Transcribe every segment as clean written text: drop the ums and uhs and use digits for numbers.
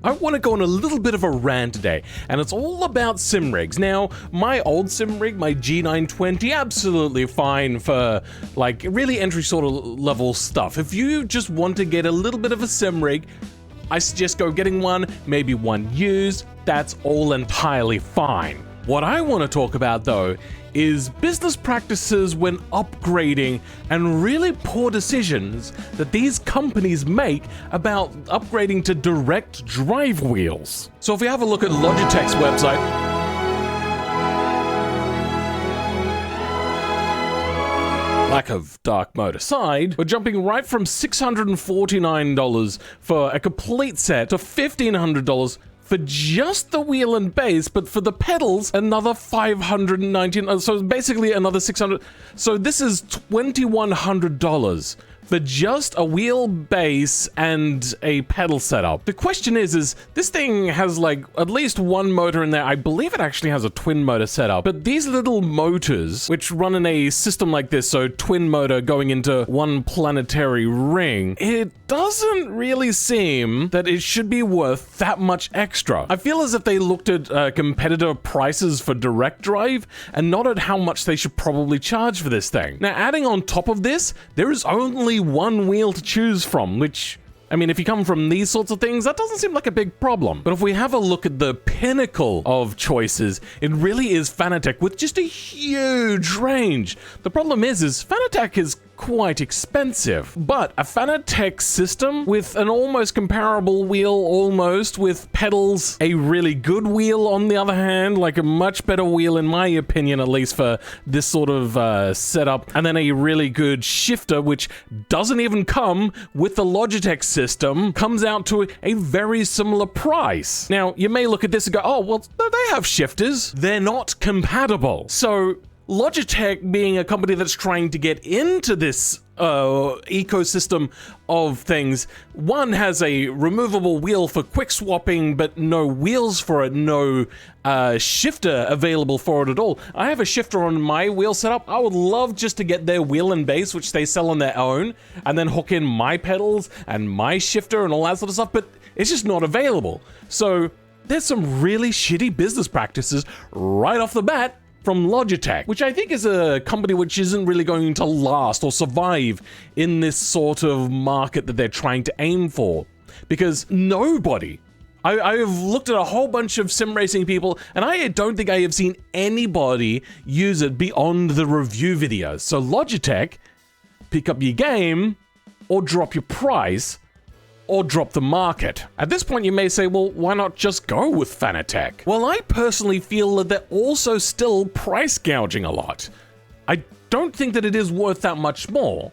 I want to go on a little bit of a rant today, and it's all about sim rigs. Now, my old sim rig, my G920, absolutely fine for like really entry sort of level stuff. If you just want to get a little bit of a sim rig, I suggest go getting one, maybe one used. That's all entirely fine. What I want to talk about though is business practices when upgrading and really poor decisions that these companies make about upgrading to direct drive wheels. So if we have a look at Logitech's website, lack of dark mode aside, we're jumping right from $649 for a complete set to $1,500 for just the wheel and base, but for the pedals, another $519. So basically another $600. So this is $2,100 for just a wheel base and a pedal setup. The question is this thing has like at least one motor in there. I believe it actually has a twin motor setup, but these little motors, which run in a system like this, so twin motor going into one planetary ring, it doesn't really seem that it should be worth that much extra. I feel as if they looked at competitor prices for direct drive and not at how much they should probably charge for this thing. Now, adding on top of this, there is only one wheel to choose from, which, I mean, if you come from these sorts of things, that doesn't seem like a big problem. But if we have a look at the pinnacle of choices, it really is Fanatec with just a huge range. The problem is Fanatec is quite expensive, but a Fanatec system with an almost comparable wheel, almost with pedals, a really good wheel on the other hand, like a much better wheel in my opinion, at least for this sort of setup, and then a really good shifter which doesn't even come with the Logitech system, comes out to a very similar price. Now, you may look at this and go, oh, well, they have shifters. They're not compatible. So Logitech, being a company that's trying to get into this ecosystem of things, one has a removable wheel for quick swapping, but no wheels for it, no shifter available for it at all. I have a shifter on my wheel setup. I would love just to get their wheel and base, which they sell on their own, and then hook in my pedals and my shifter and all that sort of stuff, but it's just not available. So there's some really shitty business practices right off the bat from Logitech, which I think is a company which isn't really going to last or survive in this sort of market that they're trying to aim for. Because nobody, I've looked at a whole bunch of sim racing people, and I don't think I have seen anybody use it beyond the review videos. So Logitech, pick up your game, or drop your price, or drop the market. At this point, you may say, well, why not just go with Fanatec? Well, I personally feel that they're also still price gouging a lot. I don't think that it is worth that much more.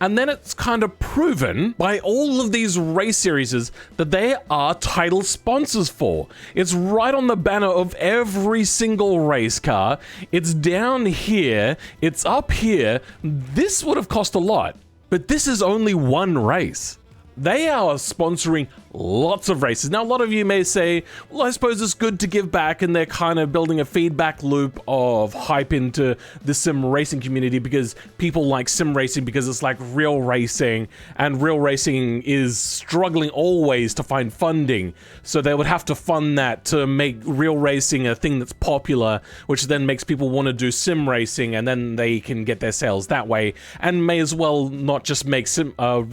And then it's kind of proven by all of these race series that they are title sponsors for. It's right on the banner of every single race car. It's down here. It's up here. This would have cost a lot, but this is only one race. They are sponsoring lots of races. Now, a lot of you may say, well, I suppose it's good to give back, and they're kind of building a feedback loop of hype into the sim racing community because people like sim racing because it's like real racing, and real racing is struggling always to find funding. So they would have to fund that to make real racing a thing that's popular, which then makes people want to do sim racing, and then they can get their sales that way, and may as well not just make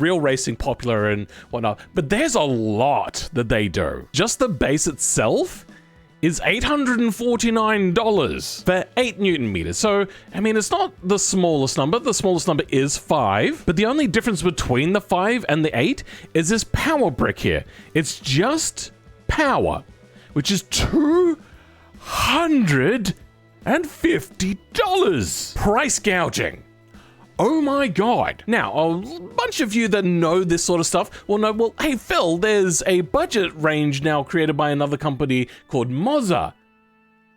real racing popular and whatnot. But there's a lot that they do. Just the base itself is $849 for 8 Newton meters. So, I mean, it's not the smallest number. The smallest number is 5, but the only difference between the 5 and the 8 is this power brick here. It's just power, which is $250. Price gouging. Oh my god. Now, a bunch of you that know this sort of stuff will know, well, hey Phil, there's a budget range now created by another company called Moza.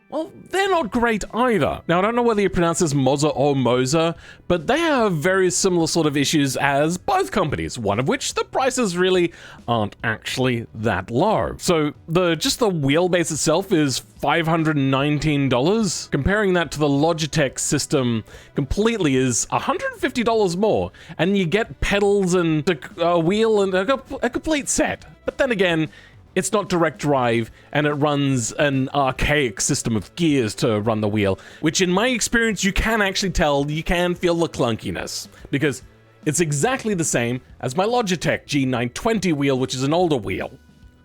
Well, they're not great either. Now, I don't know whether you pronounce this Moza or Moza, but they have very similar sort of issues as both companies, one of which the prices really aren't actually that low. So just the wheelbase itself is $519. Comparing that to the Logitech system completely is $150 more, and you get pedals and a wheel and a complete set. But then again, it's not direct drive, and it runs an archaic system of gears to run the wheel, which in my experience, you can actually tell, you can feel the clunkiness, because it's exactly the same as my Logitech G920 wheel, which is an older wheel,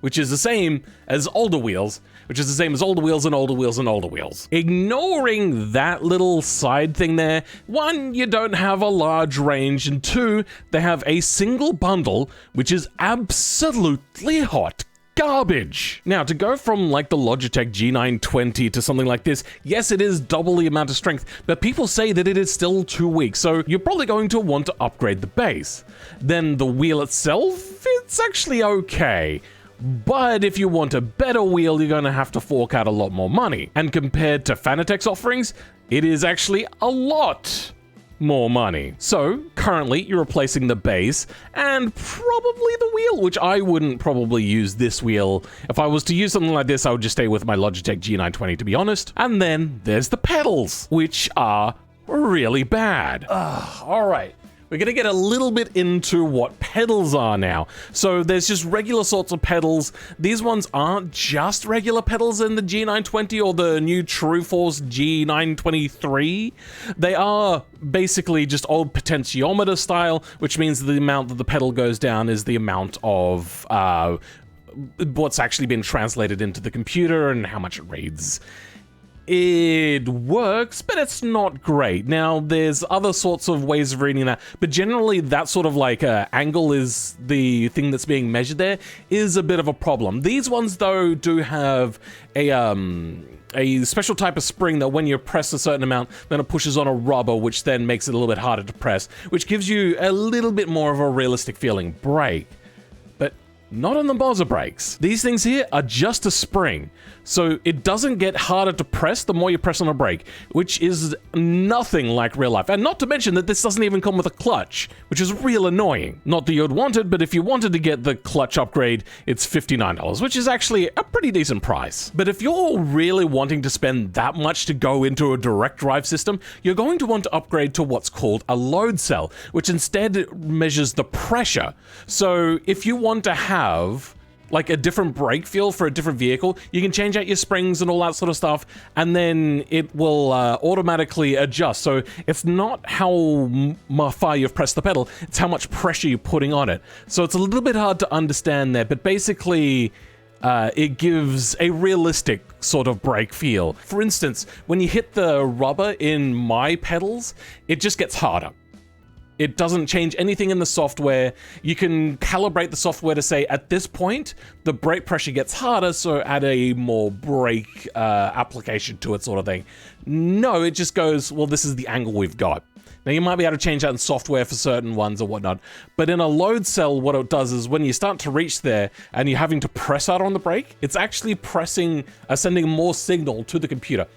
which is the same as older wheels, which is the same as older wheels and older wheels and older wheels. Ignoring that little side thing there, one, you don't have a large range, and two, they have a single bundle, which is absolutely hot garbage. Now, to go from like the Logitech G920 to something like this, yes, it is double the amount of strength, but people say that it is still too weak, so you're probably going to want to upgrade the base. Then the wheel itself, it's actually okay. But if you want a better wheel, you're going to have to fork out a lot more money. And compared to Fanatec's offerings, it is actually a lot more money. So currently you're replacing the base and probably the wheel, which I wouldn't probably use this wheel. If I was to use something like this, I would just stay with my Logitech G920, to be honest. And then there's the pedals, which are really bad. All right. We're going to get a little bit into what pedals are now. So there's just regular sorts of pedals. These ones aren't just regular pedals in the G920 or the new TrueForce G923. They are basically just old potentiometer style, which means the amount that the pedal goes down is the amount of what's actually been translated into the computer and how much it reads. It works, but it's not great. Now, there's other sorts of ways of reading that, but generally that sort of like angle is the thing that's being measured there, is a bit of a problem. These ones, though, do have a special type of spring that when you press a certain amount, then it pushes on a rubber, which then makes it a little bit harder to press, which gives you a little bit more of a realistic feeling brake. But not on the Bozza brakes. These things here are just a spring, so it doesn't get harder to press the more you press on a brake, which is nothing like real life. And not to mention that this doesn't even come with a clutch, which is real annoying. Not that you'd want it, but if you wanted to get the clutch upgrade, it's $59, which is actually a pretty decent price. But if you're really wanting to spend that much to go into a direct drive system, you're going to want to upgrade to what's called a load cell, which instead measures the pressure. So if you want to have like a different brake feel for a different vehicle, you can change out your springs and all that sort of stuff, and then it will automatically adjust. So it's not how far you've pressed the pedal, it's how much pressure you're putting on it. So it's a little bit hard to understand there, but basically it gives a realistic sort of brake feel. For instance, when you hit the rubber in my pedals, it just gets harder. It doesn't change anything in the software. You can calibrate the software to say, at this point, the brake pressure gets harder, so add a more brake application to it, sort of thing. No, it just goes, well, this is the angle we've got. Now, you might be able to change that in software for certain ones or whatnot, but in a load cell, what it does is when you start to reach there and you're having to press out on the brake, it's actually sending more signal to the computer.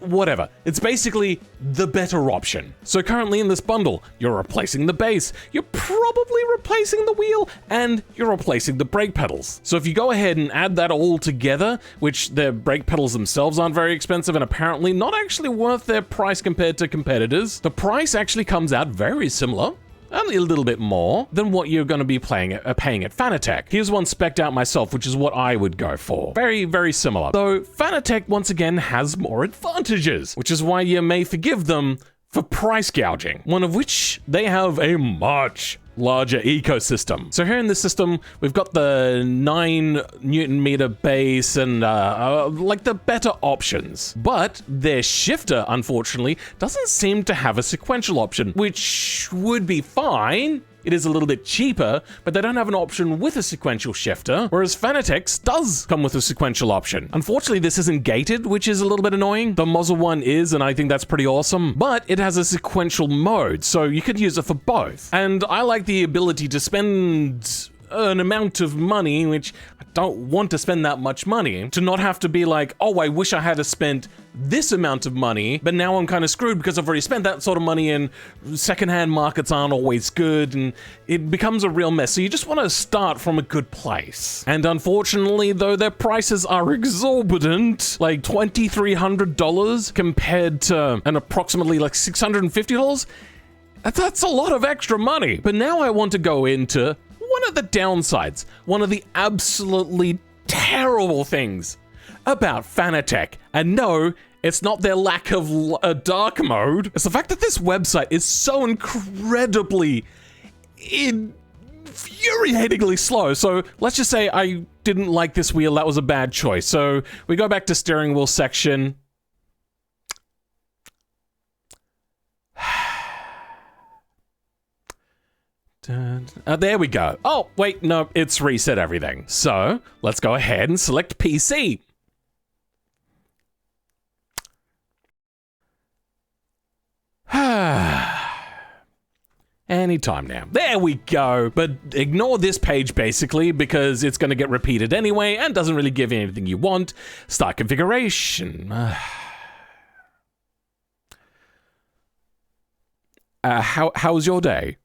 Whatever. It's basically the better option. So currently in this bundle, you're replacing the base, you're probably replacing the wheel, and you're replacing the brake pedals. So if you go ahead and add that all together, which the brake pedals themselves aren't very expensive and apparently not actually worth their price compared to competitors, the price actually comes out very similar. Only a little bit more than what you're going to be paying at Fanatec. Here's one spec'd out myself, which is what I would go for. Very, very similar. Though Fanatec, once again, has more advantages, which is why you may forgive them for price gouging. One of which, they have a much larger ecosystem. So here in this system, we've got the 9 Newton meter base and like the better options. But their shifter, unfortunately, doesn't seem to have a sequential option, which would be fine. It is a little bit cheaper, but they don't have an option with a sequential shifter, whereas Fanatec's does come with a sequential option. Unfortunately, this isn't gated, which is a little bit annoying. The Mozza one is, and I think that's pretty awesome, but it has a sequential mode, so you could use it for both. And I like the ability to spend an amount of money, which I don't want to spend that much money, to not have to be like, oh, I wish I had spent this amount of money, but now I'm kind of screwed because I've already spent that sort of money, and secondhand markets aren't always good, and it becomes a real mess. So you just want to start from a good place. And unfortunately, though, their prices are exorbitant, like $2,300 compared to an approximately like $650. That's a lot of extra money. But now I want to go into one of the downsides, one of the absolutely terrible things about Fanatec, and no, it's not their lack of dark mode, it's the fact that this website is so incredibly infuriatingly slow. So let's just say I didn't like this wheel, that was a bad choice. So we go back to steering wheel section. There we go. Oh, wait, no, it's reset everything. So let's go ahead and select PC. Anytime now. There we go. But ignore this page basically because it's going to get repeated anyway and doesn't really give you anything you want. Start configuration. How's your day?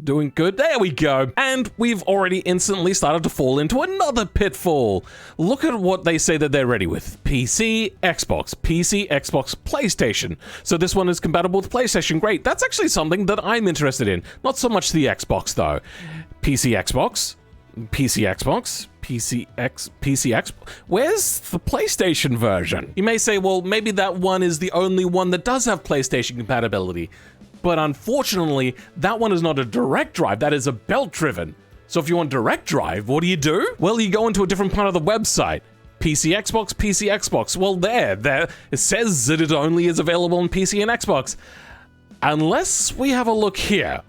Doing good? There we go. And we've already instantly started to fall into another pitfall. Look at what they say that they're ready with. PC, Xbox, PlayStation. So this one is compatible with PlayStation. Great. That's actually something that I'm interested in. Not so much the Xbox though. PC, Xbox. Where's the PlayStation version? You may say, well, maybe that one is the only one that does have PlayStation compatibility. But unfortunately, that one is not a direct drive, that is a belt-driven. So if you want direct drive, what do? Well, you go into a different part of the website. PC, Xbox. Well, there, it says that it only is available on PC and Xbox. Unless we have a look here,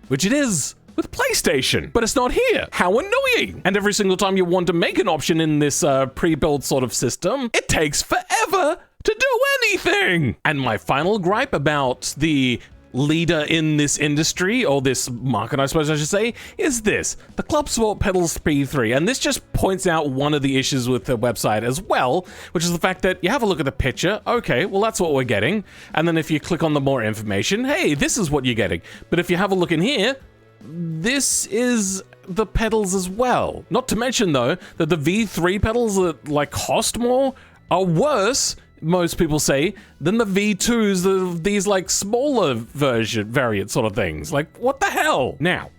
which it is with PlayStation, but it's not here. How annoying! And every single time you want to make an option in this pre-built sort of system, it takes forever to do anything! And my final gripe about the leader in this industry, or this market, I suppose I should say, is this, the Club Sport Pedals P3. And this just points out one of the issues with the website as well, which is the fact that you have a look at the picture, okay, well that's what we're getting. And then if you click on the more information, hey, this is what you're getting. But if you have a look in here, this is the pedals as well. Not to mention though, that the V3 pedals that like cost more are worse, most people say, than the V2s, these like smaller variant sort of things. Like, what the hell? Now,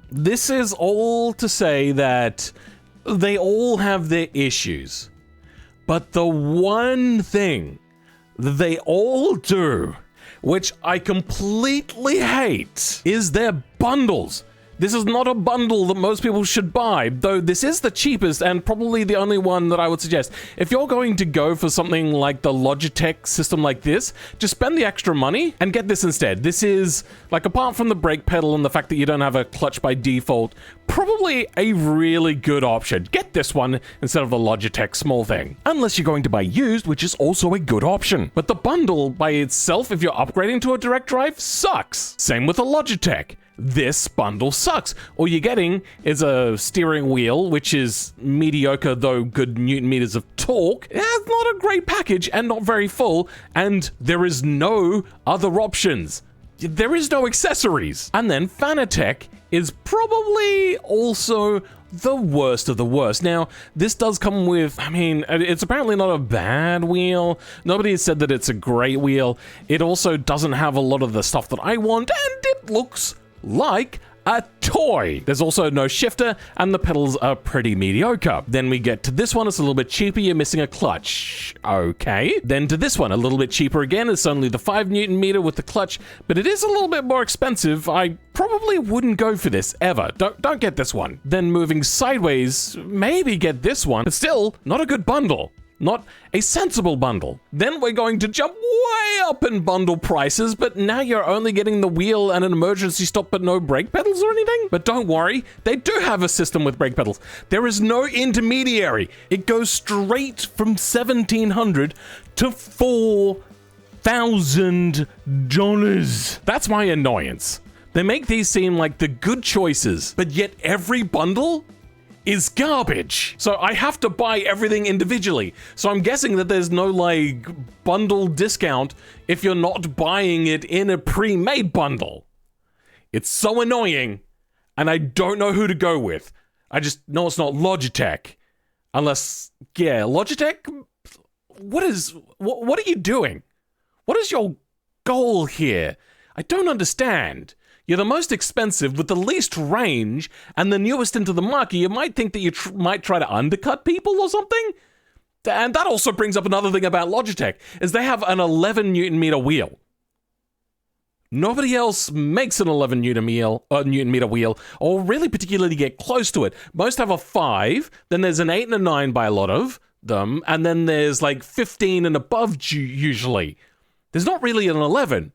this is all to say that they all have their issues. But the one thing that they all do, which I completely hate, is their bundles. This is not a bundle that most people should buy, though this is the cheapest and probably the only one that I would suggest. If you're going to go for something like the Logitech system like this, just spend the extra money and get this instead. This is, like, apart from the brake pedal and the fact that you don't have a clutch by default, probably a really good option. Get this one instead of the Logitech small thing. Unless you're going to buy used, which is also a good option. But the bundle by itself, if you're upgrading to a direct drive, sucks. Same with the Logitech. This bundle sucks. All you're getting is a steering wheel, which is mediocre though good Newton meters of torque. It's not a great package and not very full, and there is no other options. There is no accessories. And then Fanatec is probably also the worst of the worst. Now, this does come with, I mean, it's apparently not a bad wheel. Nobody has said that it's a great wheel. It also doesn't have a lot of the stuff that I want, and it looks like a toy. There's also no shifter, and the pedals are pretty mediocre. Then we get to this one, it's a little bit cheaper, you're missing a clutch. Okay. Then to this one, a little bit cheaper again, it's only the 5 Newton meter with the clutch, but it is a little bit more expensive. I probably wouldn't go for this, ever. Don't get this one. Then moving sideways, maybe get this one, but still, not a good bundle. Not a sensible bundle. Then we're going to jump way up in bundle prices, but now you're only getting the wheel and an emergency stop but no brake pedals or anything? But don't worry, they do have a system with brake pedals. There is no intermediary. It goes straight from $1,700 to $4,000. That's my annoyance. They make these seem like the good choices, but yet every bundle is garbage. So I have to buy everything individually. So I'm guessing that there's no like bundle discount if you're not buying it in a pre-made bundle. It's so annoying, and I don't know who to go with. I just know it's not Logitech. Unless, yeah, Logitech? What are you doing? What is your goal here? I don't understand. You're the most expensive with the least range and the newest into the market. You might think that you might try to undercut people or something. And that also brings up another thing about Logitech, is they have an 11 Newton meter wheel. Nobody else makes an 11 Newton meter wheel, or really particularly get close to it. Most have a 5, then there's an 8 and a 9 by a lot of them, and then there's like 15 and above usually. There's not really an 11.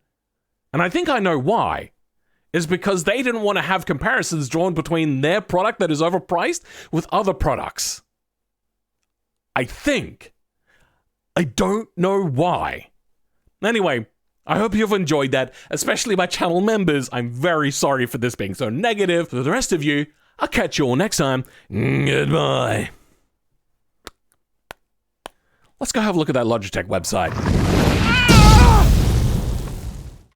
And I think I know why. Is because they didn't want to have comparisons drawn between their product that is overpriced with other products. I think. I don't know why. Anyway, I hope you've enjoyed that, especially my channel members. I'm very sorry for this being so negative. For the rest of you, I'll catch you all next time. Goodbye. Let's go have a look at that Logitech website.